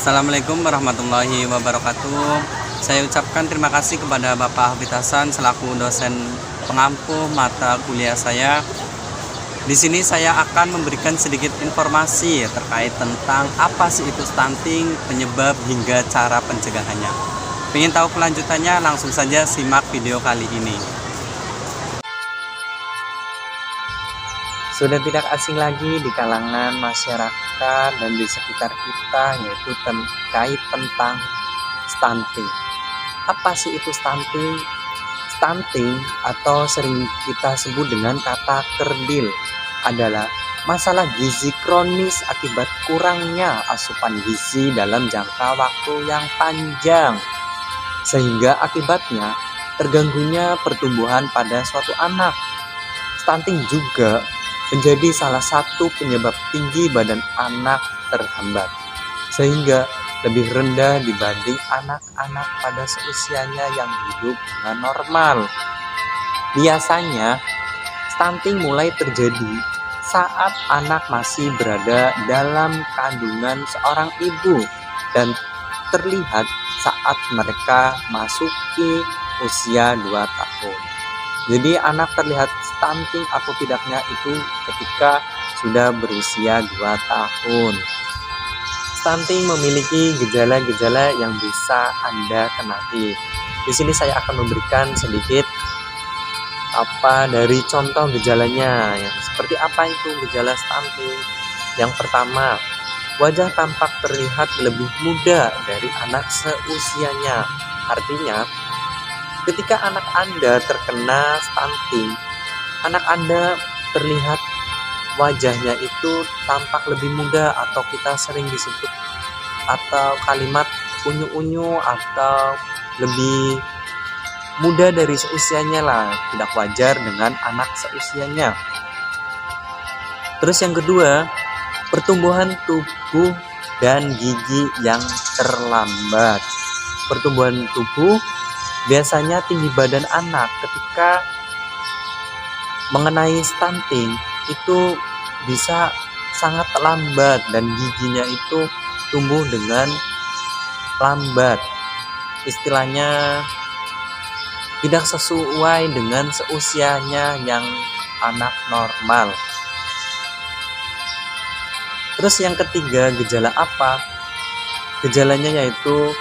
Assalamualaikum warahmatullahi wabarakatuh. Saya ucapkan terima kasih kepada Bapak Hafidz Hasan selaku dosen pengampu mata kuliah saya. Di sini saya akan memberikan sedikit informasi terkait tentang apa sih itu stunting, penyebab hingga cara pencegahannya. Ingin tahu kelanjutannya? Langsung saja simak video kali ini. Sudah tidak asing lagi di kalangan masyarakat dan di sekitar kita, yaitu terkait tentang stunting. Apa sih itu stunting? Stunting atau sering kita sebut dengan kata kerdil adalah masalah gizi kronis akibat kurangnya asupan gizi dalam jangka waktu yang panjang, sehingga akibatnya terganggunya pertumbuhan pada suatu anak. Stunting juga menjadi salah satu penyebab tinggi badan anak terhambat, sehingga lebih rendah dibanding anak-anak pada seusianya yang hidup dengan normal. Biasanya, stunting mulai terjadi saat anak masih berada dalam kandungan seorang ibu dan terlihat saat mereka masuki usia 2 tahun. Jadi anak terlihat stunting atau tidaknya itu ketika sudah berusia 2 tahun. Stunting memiliki gejala-gejala yang bisa Anda kenali. Di sini saya akan memberikan sedikit dari contoh gejalanya. Seperti apa itu gejala stunting? Yang pertama, wajah tampak terlihat lebih muda dari anak seusianya. Artinya, ketika anak Anda terkena stunting, anak Anda terlihat wajahnya itu tampak lebih muda, atau kita sering disebut atau kalimat unyu-unyu atau lebih muda dari seusianya lah, tidak wajar dengan anak seusianya. Terus yang kedua, pertumbuhan tubuh dan gigi yang terlambat. Pertumbuhan tubuh biasanya tinggi badan anak ketika mengenai stunting itu bisa sangat lambat dan giginya itu tumbuh dengan lambat. Istilahnya tidak sesuai dengan seusianya yang anak normal. Terus yang ketiga, gejala apa? Gejalanya yaitu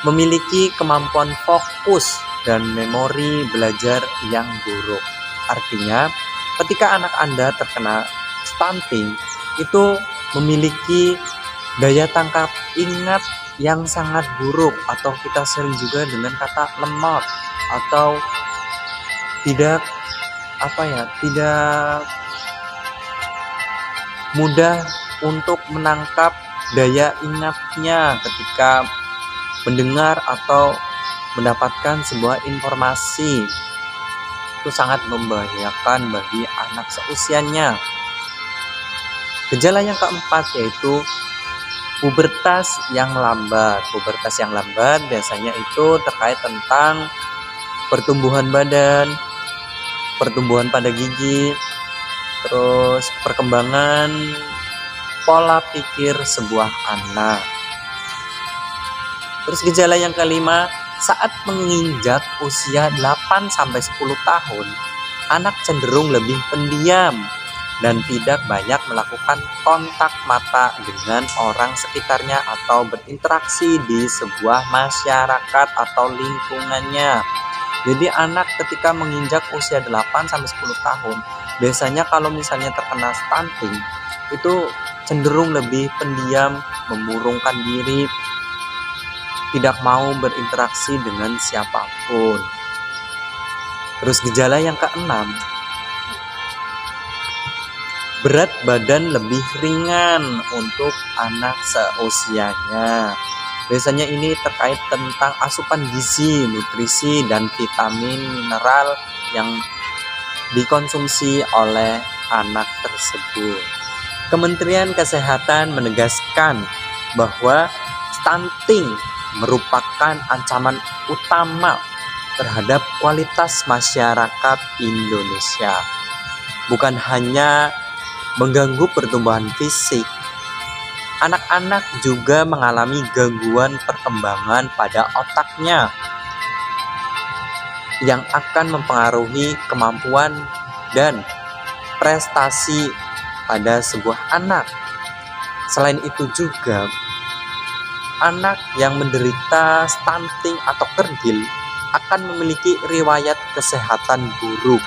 memiliki kemampuan fokus dan memori belajar yang buruk. Artinya, ketika anak Anda terkena stunting, itu memiliki daya tangkap ingat yang sangat buruk, atau kita sering juga dengan kata lemot, atau tidak mudah untuk menangkap daya ingatnya ketika mendengar atau mendapatkan sebuah informasi. Itu sangat membahayakan bagi anak seusianya. Gejala yang keempat yaitu pubertas yang lambat. Pubertas yang lambat biasanya itu terkait tentang pertumbuhan badan, pertumbuhan pada gigi, terus perkembangan pola pikir sebuah anak. Terus gejala yang kelima, saat menginjak usia 8-10 tahun, anak cenderung lebih pendiam dan tidak banyak melakukan kontak mata dengan orang sekitarnya atau berinteraksi di sebuah masyarakat atau lingkungannya. Jadi anak ketika menginjak usia 8-10 tahun, biasanya kalau misalnya terkena stunting, itu cenderung lebih pendiam, memurungkan diri, tidak mau berinteraksi dengan siapapun. Terus gejala yang keenam, berat badan lebih ringan untuk anak seusianya. Biasanya ini terkait tentang asupan gizi, nutrisi, dan vitamin mineral yang dikonsumsi oleh anak tersebut. Kementerian Kesehatan menegaskan bahwa stunting merupakan ancaman utama terhadap kualitas masyarakat Indonesia. Bukan hanya mengganggu pertumbuhan fisik, Anak-anak juga mengalami gangguan perkembangan pada otaknya yang akan mempengaruhi kemampuan dan prestasi pada sebuah anak. Selain itu juga, anak yang menderita stunting atau kerdil akan memiliki riwayat kesehatan buruk.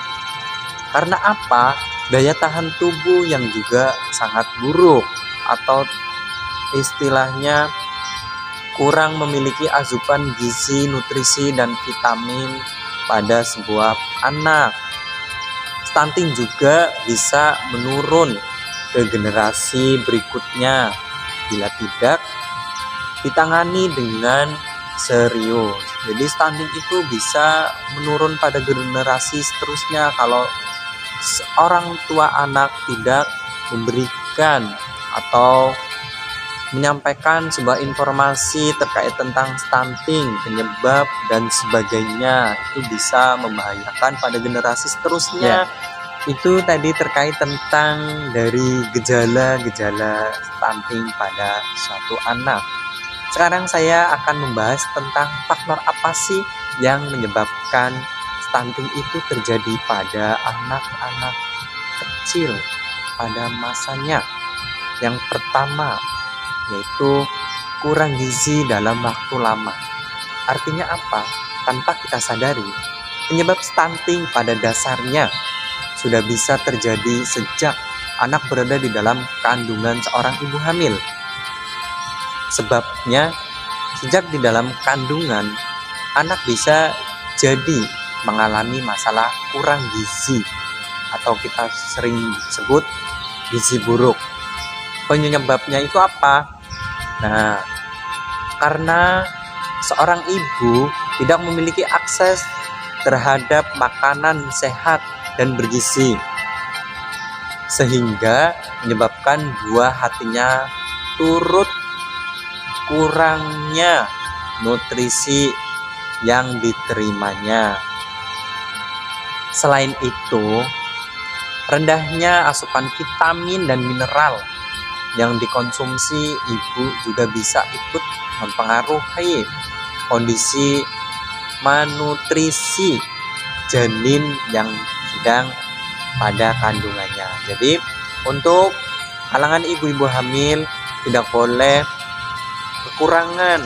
Karena apa? Daya tahan tubuh yang juga sangat buruk, atau istilahnya kurang memiliki asupan gizi, nutrisi, dan vitamin pada sebuah anak. Stunting juga bisa menurun ke generasi berikutnya bila tidak ditangani dengan serius. Jadi stunting itu bisa menurun pada generasi seterusnya kalau orang tua anak tidak memberikan atau menyampaikan sebuah informasi terkait tentang stunting, penyebab dan sebagainya. Itu bisa membahayakan pada generasi seterusnya. Itu tadi terkait tentang dari gejala-gejala stunting pada suatu anak. Sekarang saya akan membahas tentang faktor apa sih yang menyebabkan stunting itu terjadi pada anak-anak kecil pada masanya. Yang pertama yaitu kurang gizi dalam waktu lama. Artinya apa? Tanpa kita sadari, penyebab stunting pada dasarnya sudah bisa terjadi sejak anak berada di dalam kandungan seorang ibu hamil. Sebabnya, sejak di dalam kandungan, anak bisa jadi mengalami masalah kurang gizi atau kita sering sebut gizi buruk. Penyebabnya itu apa? Nah, karena seorang ibu tidak memiliki akses terhadap makanan sehat dan bergizi, sehingga menyebabkan buah hatinya turut kurangnya nutrisi yang diterimanya. Selain itu, rendahnya asupan vitamin dan mineral yang dikonsumsi ibu juga bisa ikut mempengaruhi kondisi malnutrisi janin yang sedang pada kandungannya. Jadi untuk kalangan ibu-ibu hamil tidak boleh kekurangan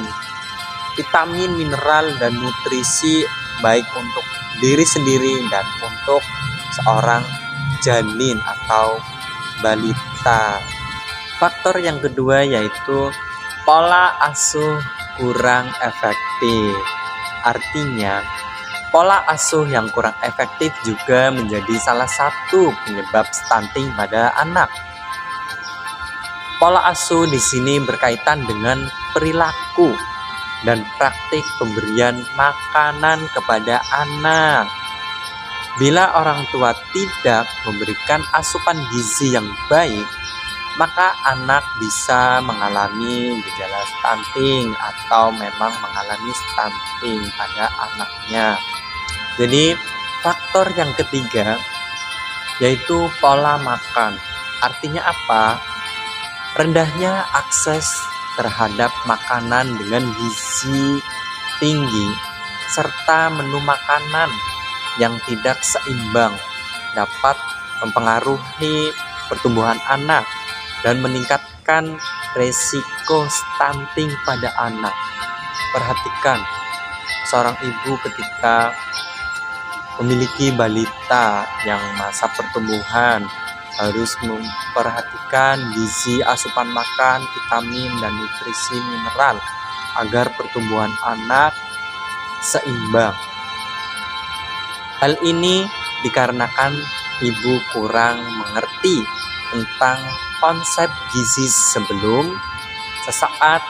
vitamin, mineral, dan nutrisi baik untuk diri sendiri dan untuk seorang janin atau balita. Faktor yang kedua yaitu pola asuh kurang efektif. Artinya, pola asuh yang kurang efektif juga menjadi salah satu penyebab stunting pada anak. Pola asuh di sini berkaitan dengan perilaku dan praktik pemberian makanan kepada anak. Bila orang tua tidak memberikan asupan gizi yang baik, maka anak bisa mengalami gejala stunting atau memang mengalami stunting pada anaknya. Jadi faktor yang ketiga yaitu pola makan. Artinya apa? Rendahnya akses terhadap makanan dengan gizi tinggi serta menu makanan yang tidak seimbang dapat mempengaruhi pertumbuhan anak dan meningkatkan resiko stunting pada anak. Perhatikan, seorang ibu ketika memiliki balita yang masa pertumbuhan harus memperhatikan gizi, asupan makan, vitamin, dan nutrisi mineral agar pertumbuhan anak seimbang. Hal ini dikarenakan ibu kurang mengerti tentang konsep gizi sebelum, sesaat,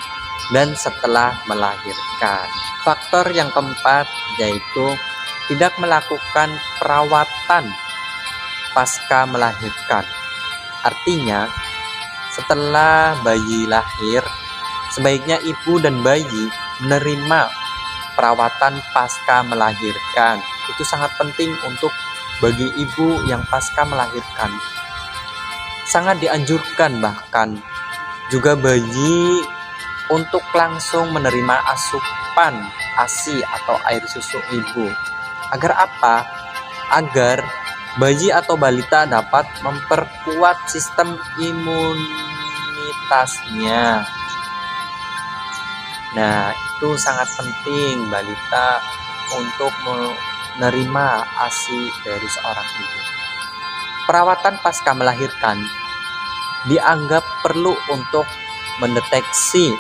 dan setelah melahirkan. Faktor yang keempat yaitu tidak melakukan perawatan pasca melahirkan. Artinya, setelah bayi lahir, sebaiknya ibu dan bayi menerima perawatan pasca melahirkan. Itu sangat penting untuk bagi ibu yang pasca melahirkan. Sangat dianjurkan bahkan juga bayi untuk langsung menerima asupan ASI atau air susu ibu. Agar apa? Agar bayi atau balita dapat memperkuat sistem imunitasnya. Nah, itu sangat penting balita untuk menerima ASI dari seorang ibu. Perawatan pasca melahirkan dianggap perlu untuk mendeteksi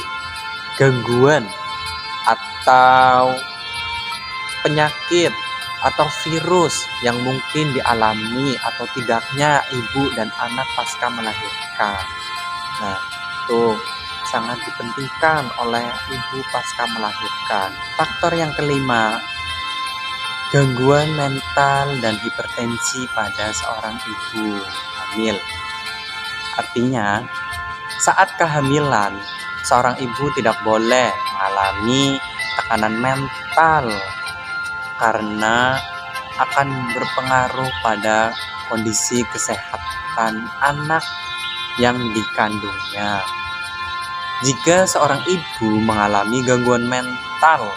gangguan atau penyakit atau virus yang mungkin dialami atau tidaknya ibu dan anak pasca melahirkan. Nah, itu sangat dipentingkan oleh ibu pasca melahirkan. Faktor yang kelima, gangguan mental dan hipertensi pada seorang ibu hamil. Artinya, saat kehamilan, seorang ibu tidak boleh mengalami tekanan mental karena akan berpengaruh pada kondisi kesehatan anak yang dikandungnya. Jika seorang ibu mengalami gangguan mental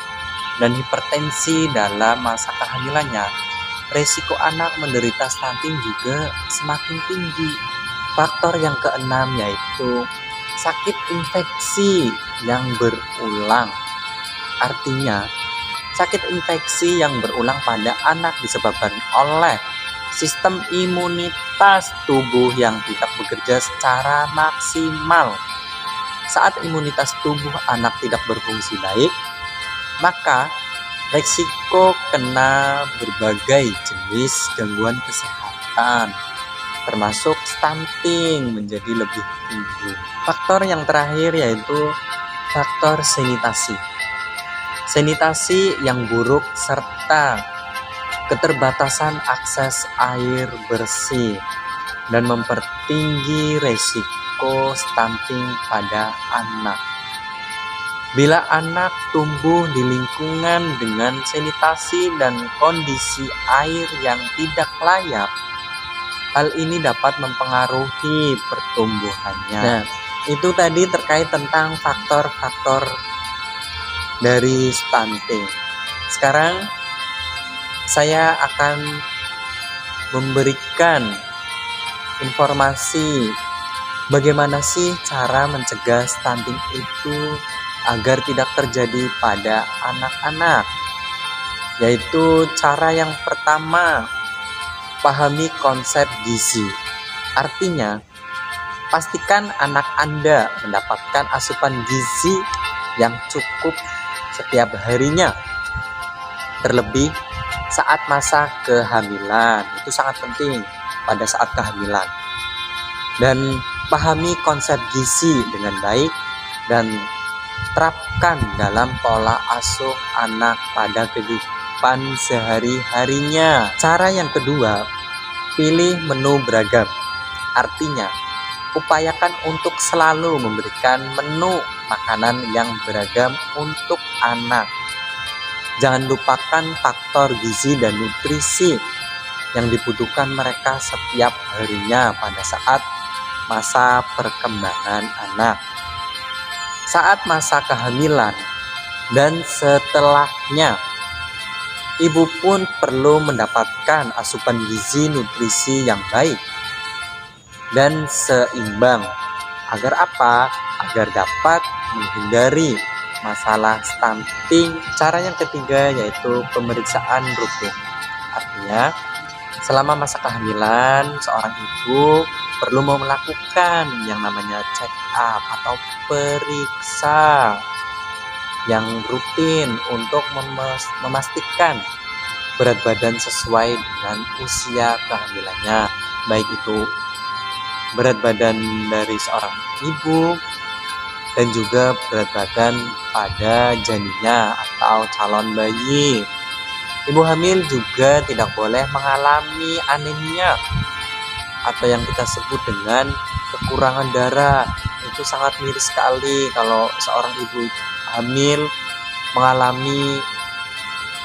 dan hipertensi dalam masa kehamilannya, risiko anak menderita stunting juga semakin tinggi. Faktor yang keenam yaitu sakit infeksi yang berulang. Artinya, sakit infeksi yang berulang pada anak disebabkan oleh sistem imunitas tubuh yang tidak bekerja secara maksimal. Saat imunitas tubuh anak tidak berfungsi baik, maka risiko kena berbagai jenis gangguan kesehatan, termasuk stunting menjadi lebih tinggi. Faktor yang terakhir yaitu faktor sanitasi. Sanitasi yang buruk serta keterbatasan akses air bersih dan mempertinggi risiko stunting pada anak. Bila anak tumbuh di lingkungan dengan sanitasi dan kondisi air yang tidak layak, hal ini dapat mempengaruhi pertumbuhannya. Nah, itu tadi terkait tentang faktor-faktor dari stunting. Sekarang saya akan memberikan informasi bagaimana sih cara mencegah stunting itu agar tidak terjadi pada anak-anak. Yaitu cara yang pertama, pahami konsep gizi. Artinya, pastikan anak Anda mendapatkan asupan gizi yang cukup setiap harinya. Terlebih saat masa kehamilan, itu sangat penting pada saat kehamilan. Dan pahami konsep gizi dengan baik dan terapkan dalam pola asuh anak pada kehidupan sehari-harinya. Cara yang kedua, pilih menu beragam. Artinya, upayakan untuk selalu memberikan menu makanan yang beragam untuk anak. Jangan lupakan faktor gizi dan nutrisi yang dibutuhkan mereka setiap harinya pada saat masa perkembangan anak. Saat masa kehamilan dan setelahnya, ibu pun perlu mendapatkan asupan gizi nutrisi yang baik dan seimbang. Agar apa? Agar dapat menghindari masalah stunting. Cara yang ketiga yaitu pemeriksaan rutin. Artinya, selama masa kehamilan, seorang ibu perlu melakukan yang namanya check up atau periksa yang rutin untuk memastikan berat badan sesuai dengan usia kehamilannya, baik itu berat badan dari seorang ibu dan juga berat badan pada janinnya atau calon bayi. Ibu hamil juga tidak boleh mengalami anemia atau yang kita sebut dengan kekurangan darah. Itu sangat miris sekali kalau seorang ibu hamil mengalami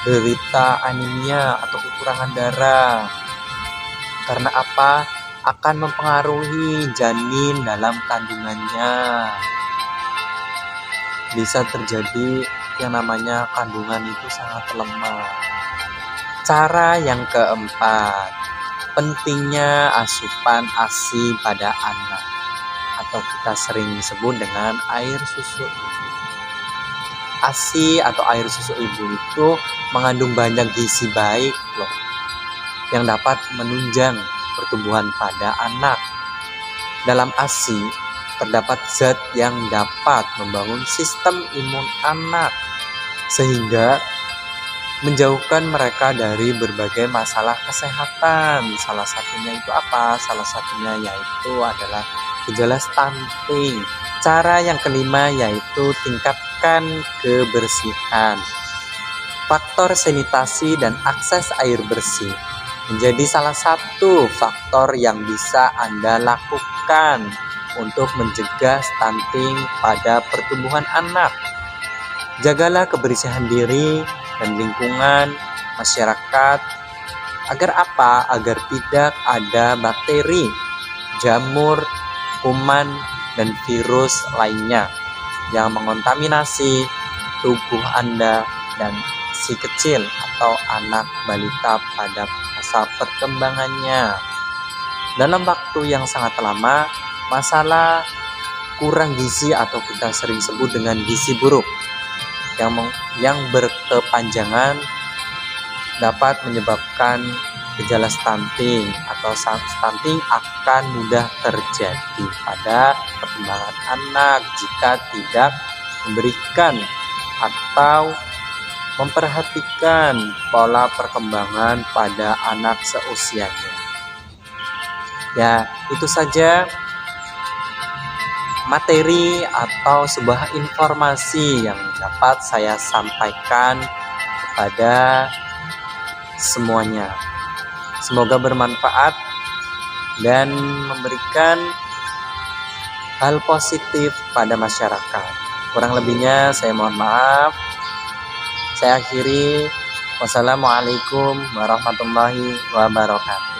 derita anemia atau kekurangan darah. Karena apa? akan mempengaruhi janin dalam kandungannya. Bisa terjadi yang namanya kandungan itu sangat lemah. Cara yang keempat, pentingnya asupan ASI pada anak, atau kita sering sebut dengan air susu ibu. ASI atau air susu ibu itu mengandung banyak gizi baik loh, yang dapat menunjang pertumbuhan pada anak. Dalam ASI terdapat zat yang dapat membangun sistem imun anak sehingga menjauhkan mereka dari berbagai masalah kesehatan. Salah satunya itu apa? Salah satunya yaitu adalah gejala stunting. Cara yang kelima yaitu tingkatkan kebersihan. Faktor sanitasi dan akses air bersih menjadi salah satu faktor yang bisa Anda lakukan untuk mencegah stunting pada pertumbuhan anak. Jagalah kebersihan diri dan lingkungan masyarakat. Agar apa? Agar tidak ada bakteri, jamur, kuman, dan virus lainnya yang mengontaminasi tubuh Anda dan si kecil atau anak balita pada masa perkembangannya. Dalam waktu yang sangat lama, masalah kurang gizi atau kita sering sebut dengan gizi buruk yang berkepanjangan dapat menyebabkan gejala stunting, atau stunting akan mudah terjadi pada perkembangan anak jika tidak memberikan atau memperhatikan pola perkembangan pada anak seusianya. Ya, itu saja materi atau sebuah informasi yang dapat saya sampaikan kepada semuanya. Semoga bermanfaat dan memberikan hal positif pada masyarakat. Kurang lebihnya saya mohon maaf. Saya akhiri. Wassalamualaikum warahmatullahi wabarakatuh.